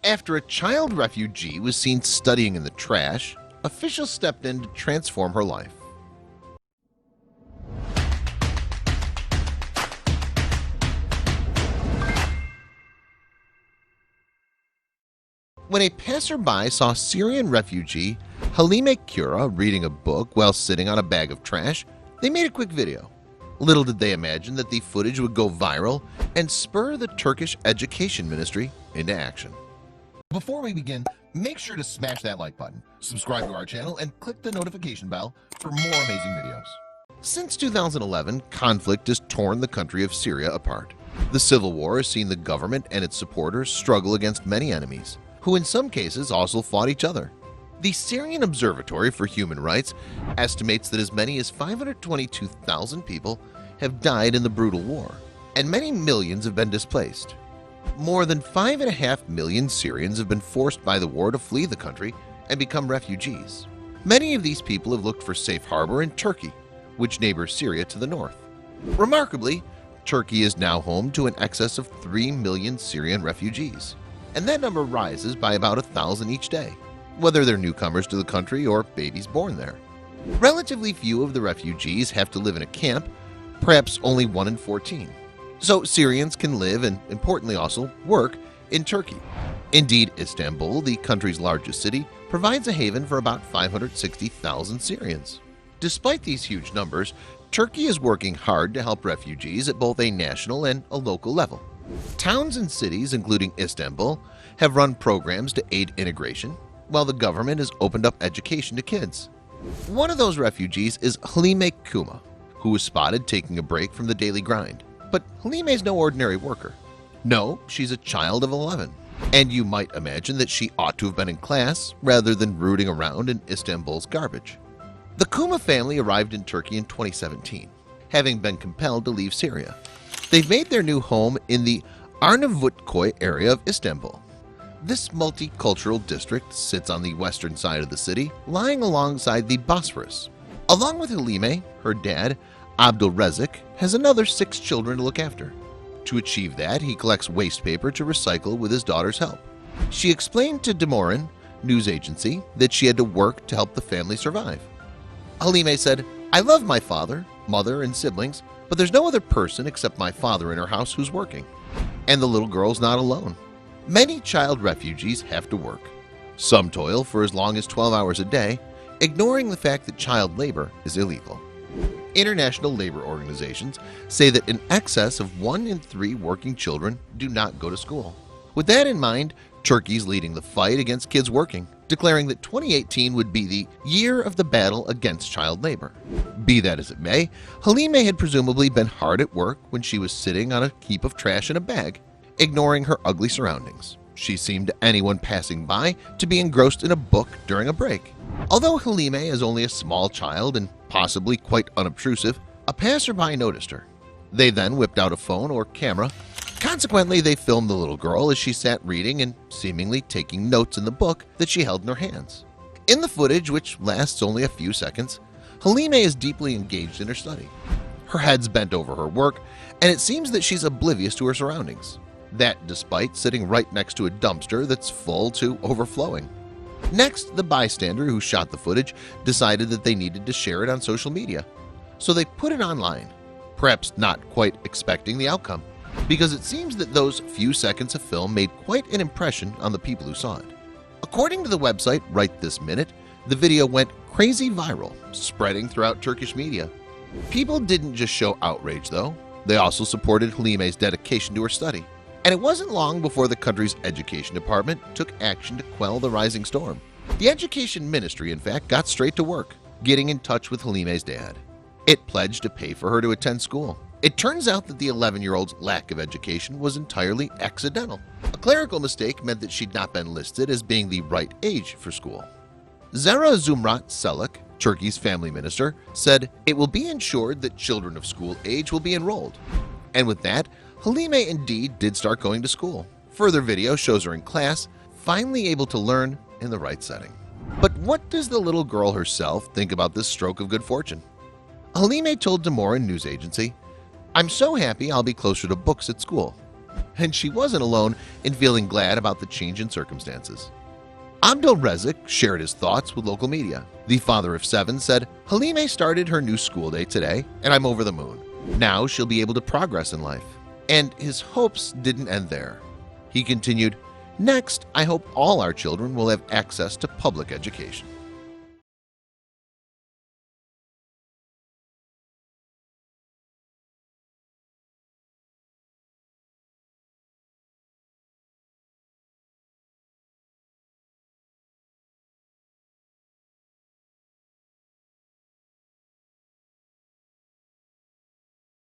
After a child refugee was seen studying in the trash, officials stepped in to transform her life. When a passerby saw Syrian refugee Halime Cuma reading a book while sitting on a bag of trash, they made a quick video. Little did they imagine that the footage would go viral and spur the Turkish education ministry into action. Before we begin, make sure to smash that like button, subscribe to our channel, and click the notification bell for more amazing videos. Since 2011, conflict has torn the country of Syria apart. The civil war has seen the government and its supporters struggle against many enemies, who in some cases also fought each other. The Syrian Observatory for Human Rights estimates that as many as 522,000 people have died in the brutal war, and many millions have been displaced. More than 5.5 million Syrians have been forced by the war to flee the country and become refugees. Many of these people have looked for safe harbor in Turkey, which neighbors Syria to the north. Remarkably, Turkey is now home to an excess of 3 million Syrian refugees, and that number rises by about 1,000 each day, whether they're newcomers to the country or babies born there. Relatively few of the refugees have to live in a camp, perhaps only 1 in 14. So Syrians can live and, importantly, also work in Turkey. Indeed, Istanbul, the country's largest city, provides a haven for about 560,000 Syrians. Despite these huge numbers, Turkey is working hard to help refugees at both a national and a local level. Towns and cities, including Istanbul, have run programs to aid integration, while the government has opened up education to kids. One of those refugees is Halime Cuma, who was spotted taking a break from the daily grind. But Halime is no ordinary worker. No, she's a child of 11, and you might imagine that she ought to have been in class rather than rooting around in Istanbul's garbage. The Cuma family arrived in Turkey in 2017, having been compelled to leave Syria. They've made their new home in the Arnavutköy area of Istanbul. This multicultural district sits on the western side of the city, lying alongside the Bosphorus. Along with Halime, her dad, Abdulrezik, has another 6 children to look after. To achieve that, he collects waste paper to recycle with his daughter's help. She explained to Demorin news agency that she had to work to help the family survive. Halime said, "I love my father, mother, and siblings, but there's no other person except my father in her house who's working. And the little girl's not alone." Many child refugees have to work. Some toil for as long as 12 hours a day, ignoring the fact that child labor is illegal. International labor organizations say that in excess of 1 in 3 working children do not go to school. With that in mind, Turkey's leading the fight against kids working, declaring that 2018 would be the year of the battle against child labor. Be that as it may, Halime had presumably been hard at work when she was sitting on a heap of trash in a bag, ignoring her ugly surroundings. She seemed to anyone passing by to be engrossed in a book during a break. Although Halime is only a small child and possibly quite unobtrusive, a passerby noticed her. They then whipped out a phone or camera. Consequently, they filmed the little girl as she sat reading and seemingly taking notes in the book that she held in her hands. In the footage, which lasts only a few seconds, Halime is deeply engaged in her study. Her head's bent over her work, and it seems that she's oblivious to her surroundings. That despite sitting right next to a dumpster that's full to overflowing. Next, the bystander who shot the footage decided that they needed to share it on social media. So they put it online, perhaps not quite expecting the outcome, because it seems that those few seconds of film made quite an impression on the people who saw it. According to the website Right This Minute, the video went crazy viral, spreading throughout Turkish media. People didn't just show outrage though, they also supported Halime's dedication to her study. And it wasn't long before the country's education department took action to quell the rising storm. The education ministry, in fact, got straight to work, getting in touch with Halime's dad. It pledged to pay for her to attend school. It turns out that the 11-year-old's lack of education was entirely accidental. A clerical mistake meant that she'd not been listed as being the right age for school. Zara Zumrat Selak, Turkey's family minister, said it will be ensured that children of school age will be enrolled. And with that, Halime indeed did start going to school. Further video shows her in class, finally able to learn in the right setting. But what does the little girl herself think about this stroke of good fortune? Halime told Demorin news agency, "I'm so happy I'll be closer to books at school. And she wasn't alone in feeling glad about the change in circumstances. Abdul Rezik shared his thoughts with local media. The father of 7 said, "Halime started her new school day today, and I'm over the moon. Now she'll be able to progress in life." And his hopes didn't end there. He continued, "Next, I hope all our children will have access to public education."